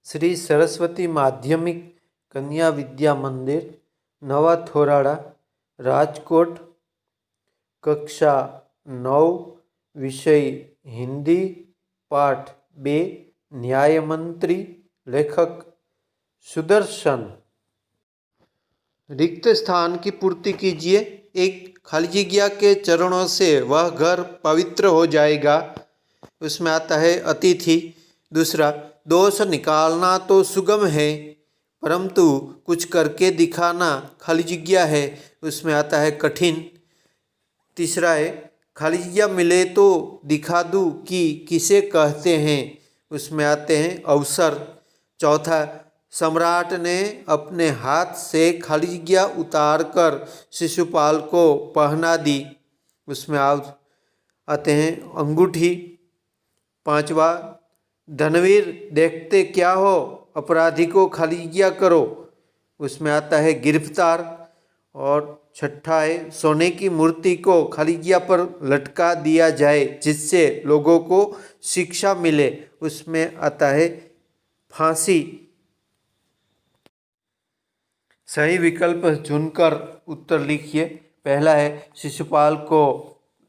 श्री सरस्वती माध्यमिक कन्या विद्या मंदिर नवा थोराड़ा राजकोट। कक्षा 9 विषय हिंदी पाठ 2 न्यायमंत्री लेखक सुदर्शन। रिक्त स्थान की पूर्ति कीजिए। एक खाली जगह के चरणों से वह घर पवित्र हो जाएगा। उसमें आता है अतिथि। दूसरा, दोष निकालना तो सुगम है परंतु कुछ करके दिखाना खाली जगह है, उसमें आता है कठिन। तीसरा है खाली जगह मिले तो दिखा दूँ कि किसे कहते हैं, उसमें आते हैं अवसर। चौथा, सम्राट ने अपने हाथ से खाली जगह उतार कर शिशुपाल को पहना दी, उसमें आते हैं अंगूठी। पांचवा, धनवीर देखते क्या हो, अपराधी को खाली जगह करो, उसमें आता है गिरफ्तार। और छठा है सोने की मूर्ति को खाली जगह पर लटका दिया जाए जिससे लोगों को शिक्षा मिले, उसमें आता है फांसी। सही विकल्प चुनकर उत्तर लिखिए। पहला है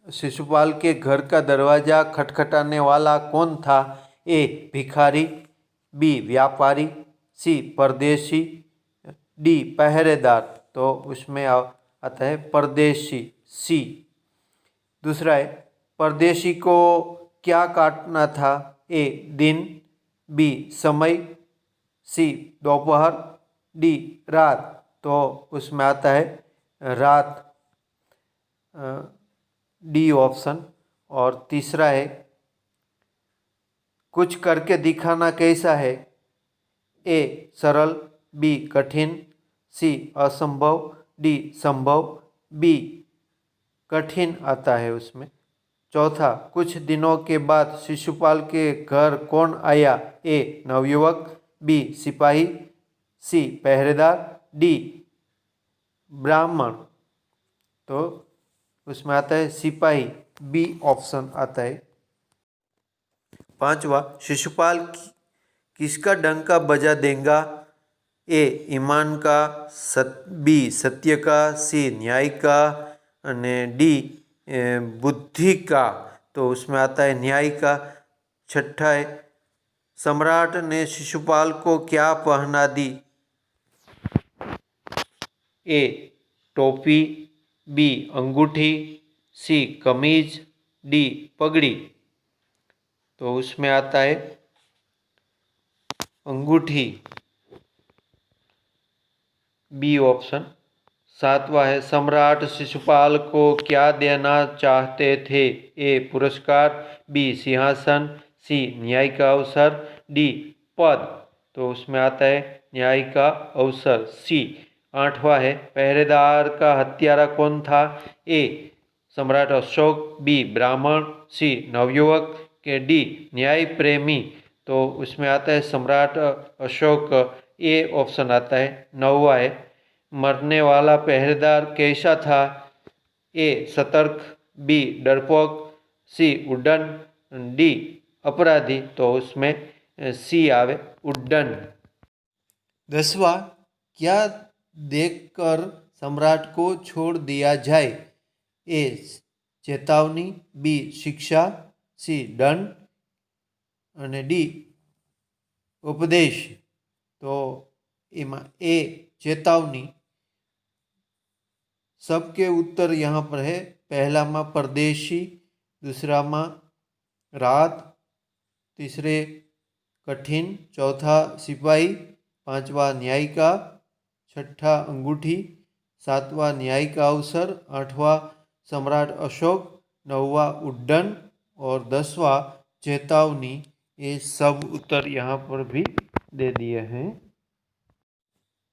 शिशुपाल के घर का दरवाजा खटखटाने वाला कौन था? ए भिखारी, बी व्यापारी, सी परदेशी, डी पहरेदार। तो उसमें आता है परदेशी, सी। दूसरा है परदेशी को क्या काटना था? ए दिन, बी समय, सी दोपहर, डी रात। तो उसमें आता है रात, डी ऑप्शन। और तीसरा है कुछ करके दिखाना कैसा है? ए सरल, बी कठिन, सी असंभव, डी संभव, बी कठिन आता है उसमें। चौथा, कुछ दिनों के बाद शिशुपाल के घर कौन आया? ए नवयुवक, बी सिपाही, सी पहरेदार, डी ब्राह्मण। तो उसमें आता है सिपाही, बी ऑप्शन आता है। पांचवा, शिशुपाल किसका डंका बजा देगा? ए ईमान का, बी सत्य का, सी न्याय का, डी बुद्धि का। तो उसमें आता है न्याय का। छठा है सम्राट ने शिशुपाल को क्या पहना दी? ए टोपी, बी अंगूठी, सी कमीज, डी पगड़ी। तो उसमें आता है अंगूठी, बी ऑप्शन। सातवां है सम्राट शिशुपाल को क्या देना चाहते थे? ए पुरस्कार, बी सिंहासन, सी न्याय का अवसर, डी पद। तो उसमें आता है न्याय का अवसर, सी। आठवां है पहरेदार का हत्यारा कौन था? ए सम्राट अशोक, बी ब्राह्मण, सी नवयुवक, के डी न्याय प्रेमी। तो उसमें आता है सम्राट अशोक, ए ऑप्शन आता है। नौवां है मरने वाला पहरेदार कैसा था? ए सतर्क, बी डरपोक, सी उड्डन, डी अपराधी। तो उसमें सी आवे उड्डन। 10वां, क्या देखकर सम्राट को छोड़ दिया जाए? ए चेतावनी, बी शिक्षा, सी दंड, और डी उपदेश। तो एमा ए चेतावनी। सबके उत्तर यहाँ पर है। पहला में परदेशी, दूसरा में रात, तीसरे कठिन, चौथा सिपाही, पांचवा न्याय का, छठा अंगूठी, सातवां न्याय का अवसर, आठवां सम्राट अशोक, नौवां उड्डन और 10वां चेतावनी। ये सब उत्तर यहाँ पर भी दे दिए हैं।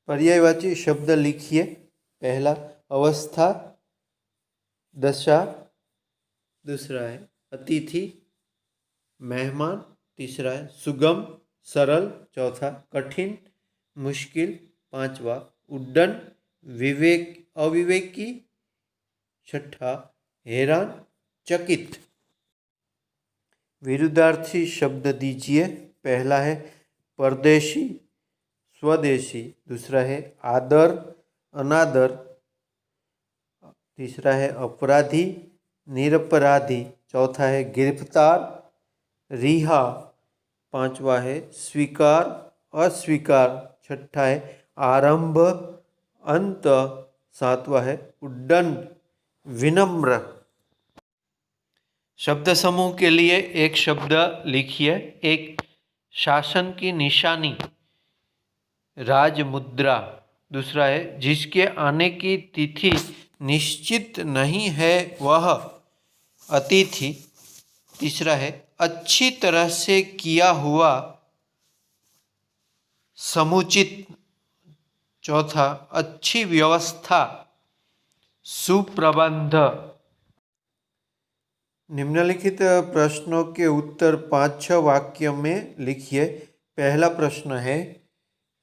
पर्यायवाची शब्द लिखिए। पहला अवस्था, दशा, दूसरा है अतिथि, मेहमान, तीसरा है सुगम सरल, चौथा कठिन मुश्किल, पांचवा उड्डन अविवेकी, छठा हैरान चकित। विरुद्धार्थी शब्द दीजिए। पहला है परदेशी, स्वदेशी। दूसरा है आदर, अनादर। तीसरा है अपराधी, निरपराधी। चौथा है गिरफ्तार, रिहा। पांचवा है स्वीकार, अस्वीकार। छठा है आरंभ, अंत। सातवा है उद्दंड, विनम्र। शब्द समूह के लिए एक शब्द लिखिए। एक, शासन की निशानी, राजमुद्रा। दूसरा है जिसके आने की तिथि निश्चित नहीं है वह अतिथि। तीसरा है अच्छी तरह से किया हुआ, समुचित। चौथा अच्छी व्यवस्था, सुप्रबंध। निम्नलिखित प्रश्नों के उत्तर 5-6 वाक्य में लिखिए। पहला प्रश्न है,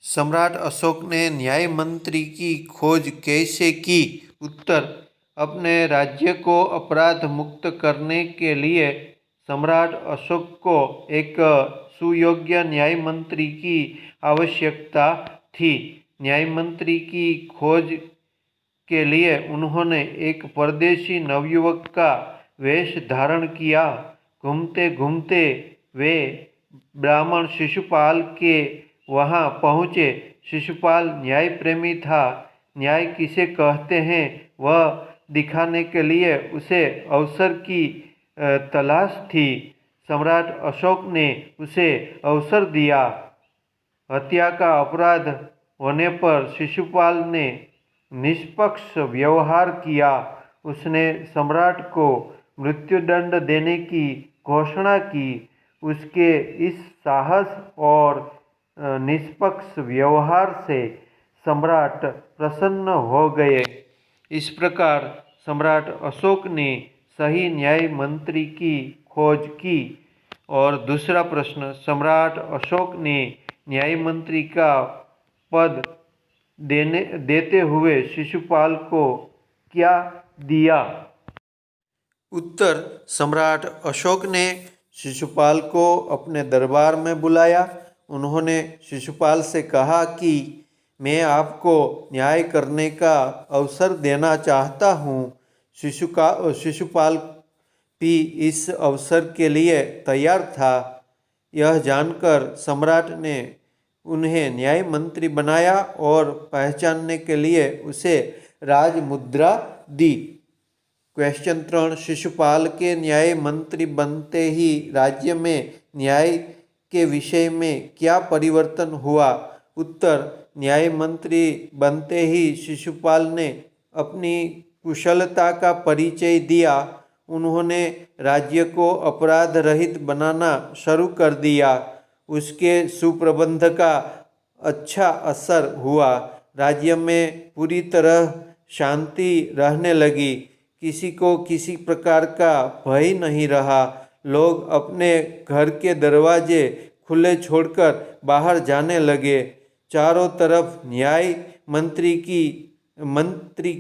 सम्राट अशोक ने न्याय मंत्री की खोज कैसे की? उत्तर, अपने राज्य को अपराध मुक्त करने के लिए सम्राट अशोक को एक सुयोग्य न्याय मंत्री की आवश्यकता थी। न्याय मंत्री की खोज के लिए उन्होंने एक परदेशी नवयुवक का वेश धारण किया। घूमते घूमते वे ब्राह्मण शिशुपाल के वहाँ पहुँचे। शिशुपाल न्याय प्रेमी था। न्याय किसे कहते हैं वह दिखाने के लिए उसे अवसर की तलाश थी। सम्राट अशोक ने उसे अवसर दिया। हत्या का अपराध होने पर शिशुपाल ने निष्पक्ष व्यवहार किया। उसने सम्राट को मृत्युदंड देने की घोषणा की। उसके इस साहस और निष्पक्ष व्यवहार से सम्राट प्रसन्न हो गए। इस प्रकार सम्राट अशोक ने सही न्याय मंत्री की खोज की। और दूसरा प्रश्न, सम्राट अशोक ने न्याय मंत्री का पद देते हुए शिशुपाल को क्या दिया? उत्तर, सम्राट अशोक ने शिशुपाल को अपने दरबार में बुलाया। उन्होंने शिशुपाल से कहा कि मैं आपको न्याय करने का अवसर देना चाहता हूँ। शिशुपाल भी इस अवसर के लिए तैयार था। यह जानकर सम्राट ने उन्हें न्याय मंत्री बनाया और पहचानने के लिए उसे राजमुद्रा दी। क्वेश्चन 3, शिशुपाल के न्याय मंत्री बनते ही राज्य में न्याय के विषय में क्या परिवर्तन हुआ? उत्तर, न्याय मंत्री बनते ही शिशुपाल ने अपनी कुशलता का परिचय दिया। उन्होंने राज्य को अपराध रहित बनाना शुरू कर दिया। उसके सुप्रबंध का अच्छा असर हुआ। राज्य में पूरी तरह शांति रहने लगी। किसी को किसी प्रकार का भय नहीं रहा। लोग अपने घर के दरवाजे खुले छोड़कर बाहर जाने लगे। चारों तरफ न्याय मंत्री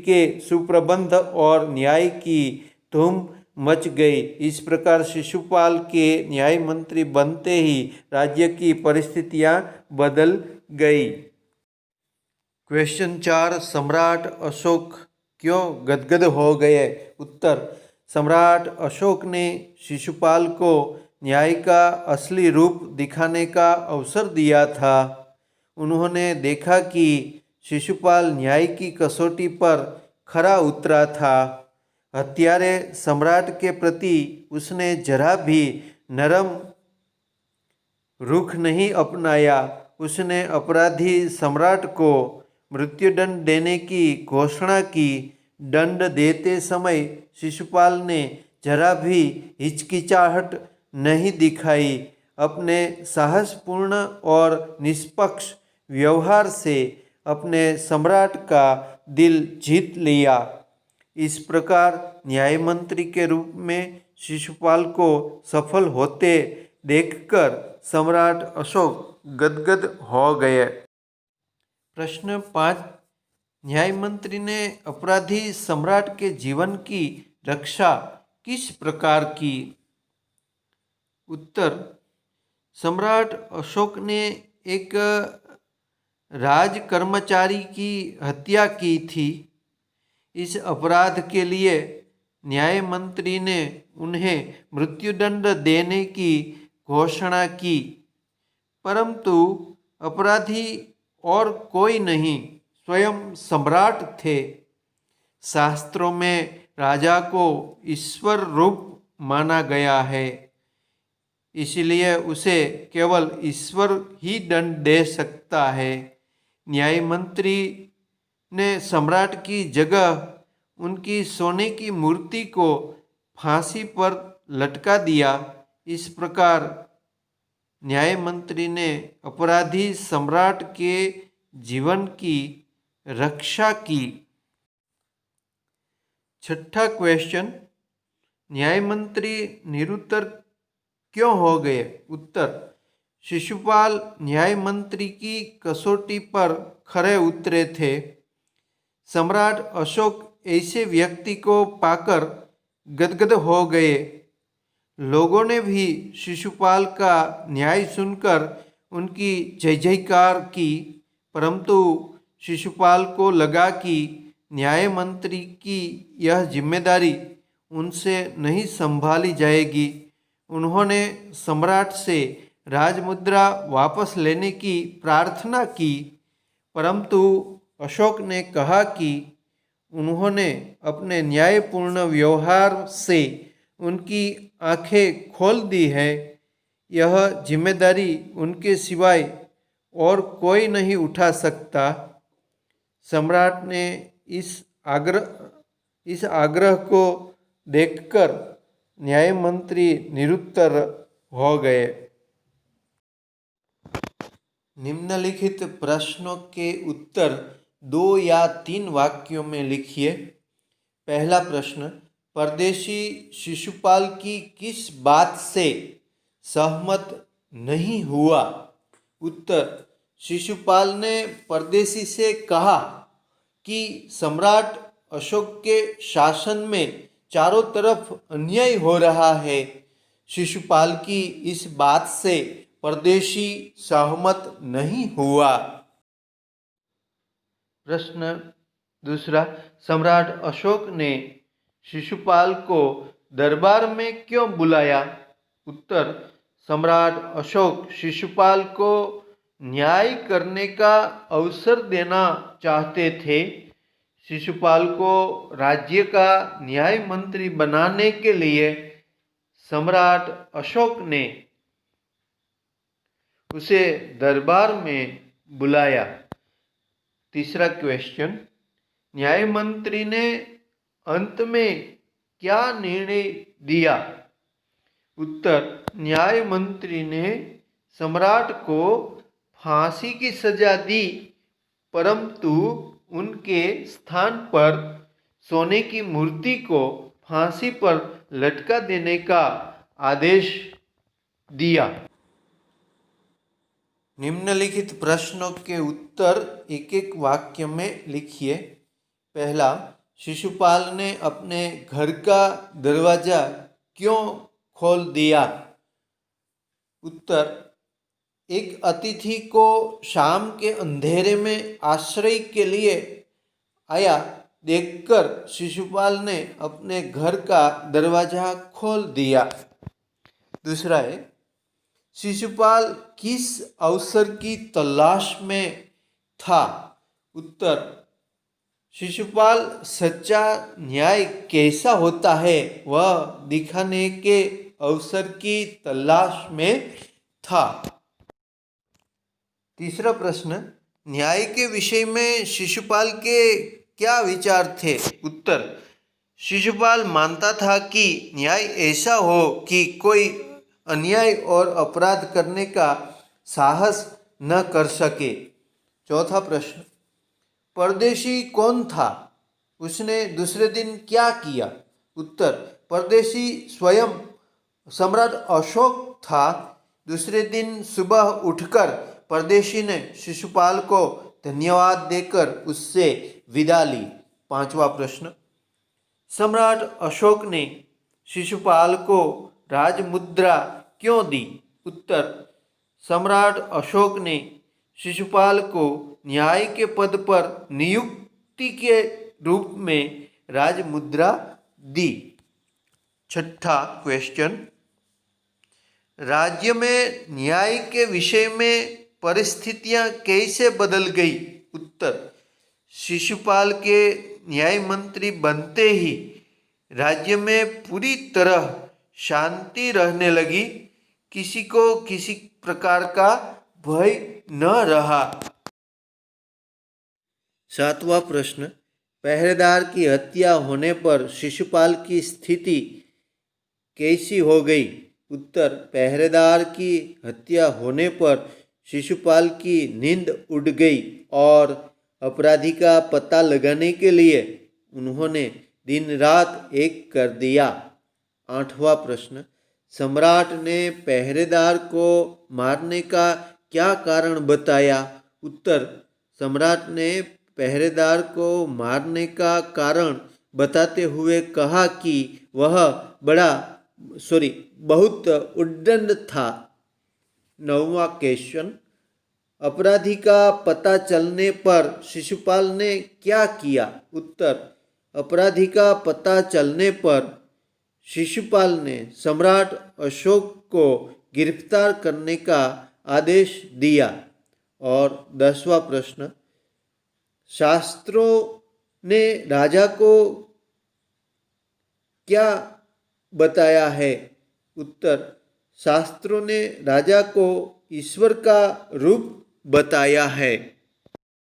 के सुप्रबंध और न्याय की धूम मच गई। इस प्रकार शिशुपाल के न्याय मंत्री बनते ही राज्य की परिस्थितियां बदल गई। क्वेश्चन 4, सम्राट अशोक क्यों गदगद हो गए? उत्तर, सम्राट अशोक ने शिशुपाल को न्याय का असली रूप दिखाने का अवसर दिया था। उन्होंने देखा कि शिशुपाल न्याय की कसौटी पर खरा उतरा था। हत्यारे सम्राट के प्रति उसने जरा भी नरम रुख नहीं अपनाया। उसने अपराधी सम्राट को मृत्युदंड देने की घोषणा की। दंड देते समय शिशुपाल ने जरा भी हिचकिचाहट नहीं दिखाई। अपने साहसपूर्ण और निष्पक्ष व्यवहार से अपने सम्राट का दिल जीत लिया। इस प्रकार न्याय मंत्री के रूप में शिशुपाल को सफल होते देखकर सम्राट अशोक गदगद हो गए। प्रश्न 5, न्याय मंत्री ने अपराधी सम्राट के जीवन की रक्षा किस प्रकार की? उत्तर, सम्राट अशोक ने एक राज कर्मचारी की हत्या की थी। इस अपराध के लिए न्याय मंत्री ने उन्हें मृत्युदंड देने की घोषणा की, परंतु अपराधी और कोई नहीं, स्वयं सम्राट थे। शास्त्रों में राजा को ईश्वर रूप माना गया है, इसलिए उसे केवल ईश्वर ही दंड दे सकता है। न्याय मंत्री ने सम्राट की जगह उनकी सोने की मूर्ति को फांसी पर लटका दिया। इस प्रकार न्याय मंत्री ने अपराधी सम्राट के जीवन की रक्षा की। छठा क्वेश्चन, न्याय मंत्री निरुत्तर क्यों हो गए? उत्तर, शिशुपाल न्याय मंत्री की कसौटी पर खरे उतरे थे। सम्राट अशोक ऐसे व्यक्ति को पाकर गदगद हो गए। लोगों ने भी शिशुपाल का न्याय सुनकर उनकी जय जयकार की, परंतु शिशुपाल को लगा कि न्याय मंत्री की यह जिम्मेदारी उनसे नहीं संभाली जाएगी। उन्होंने सम्राट से राजमुद्रा वापस लेने की प्रार्थना की, परंतु अशोक ने कहा कि उन्होंने अपने न्यायपूर्ण व्यवहार से उनकी आंखें खोल दी है। यह जिम्मेदारी उनके सिवाय और कोई नहीं उठा सकता। सम्राट ने इस आग्रह को देखकर न्याय मंत्री निरुत्तर हो गए। निम्नलिखित प्रश्नों के उत्तर 2 या 3 वाक्यों में लिखिए। पहला प्रश्न, परदेशी शिशुपाल की किस बात से सहमत नहीं हुआ? उत्तर, शिशुपाल ने परदेशी से कहा कि सम्राट अशोक के शासन में चारों तरफ अन्याय हो रहा है। शिशुपाल की इस बात से परदेशी सहमत नहीं हुआ। प्रश्न दूसरा, सम्राट अशोक ने शिशुपाल को दरबार में क्यों बुलाया? उत्तर, सम्राट अशोक शिशुपाल को न्याय करने का अवसर देना चाहते थे। शिशुपाल को राज्य का न्याय मंत्री बनाने के लिए सम्राट अशोक ने उसे दरबार में बुलाया। तीसरा क्वेश्चन, न्याय मंत्री ने अंत में क्या निर्णय दिया? उत्तर, न्याय मंत्री ने सम्राट को फांसी की सजा दी, परंतु उनके स्थान पर सोने की मूर्ति को फांसी पर लटका देने का आदेश दिया। निम्नलिखित प्रश्नों के उत्तर एक एक वाक्य में लिखिए। पहला, शिशुपाल ने अपने घर का दरवाजा क्यों खोल दिया? उत्तर, एक अतिथि को शाम के अंधेरे में आश्रय के लिए आया देखकर शिशुपाल ने अपने घर का दरवाजा खोल दिया। दूसरा है, शिशुपाल किस अवसर की तलाश में था? उत्तर, शिशुपाल सच्चा न्याय कैसा होता है वह दिखाने के अवसर की तलाश में था। तीसरा प्रश्न, न्याय के विषय में शिशुपाल के क्या विचार थे? उत्तर, शिशुपाल मानता था कि न्याय ऐसा हो कि कोई अन्याय और अपराध करने का साहस न कर सके। चौथा प्रश्न, परदेशी कौन था? उसने दूसरे दिन क्या किया? उत्तर, परदेशी स्वयं सम्राट अशोक था। दूसरे दिन सुबह उठकर परदेशी ने शिशुपाल को धन्यवाद देकर उससे विदा ली। पांचवा प्रश्न, सम्राट अशोक ने शिशुपाल को राजमुद्रा क्यों दी? उत्तर, सम्राट अशोक ने शिशुपाल को न्याय के पद पर नियुक्ति के रूप में राजमुद्रा दी। छठा क्वेश्चन, राज्य में न्याय के विषय में परिस्थितियां कैसे बदल गई? उत्तर, शिशुपाल के न्याय मंत्री बनते ही राज्य में पूरी तरह शांति रहने लगी। किसी को किसी प्रकार का भय न रहा। सातवां प्रश्न, पहरेदार की हत्या होने पर शिशुपाल की स्थिति कैसी हो गई? उत्तर, पहरेदार की हत्या होने पर शिशुपाल की नींद उड़ गई और अपराधी का पता लगाने के लिए उन्होंने दिन रात एक कर दिया। आठवां प्रश्न, सम्राट ने पहरेदार को मारने का क्या कारण बताया? उत्तर, सम्राट ने पहरेदार को मारने का कारण बताते हुए कहा कि वह बहुत उद्दंड था। नौवां क्वेश्चन, अपराधी का पता चलने पर शिशुपाल ने क्या किया? उत्तर, अपराधी का पता चलने पर शिशुपाल ने सम्राट अशोक को गिरफ्तार करने का आदेश दिया। और 10वां प्रश्न, शास्त्रों ने राजा को क्या बताया है? उत्तर, शास्त्रों ने राजा को ईश्वर का रूप बताया है।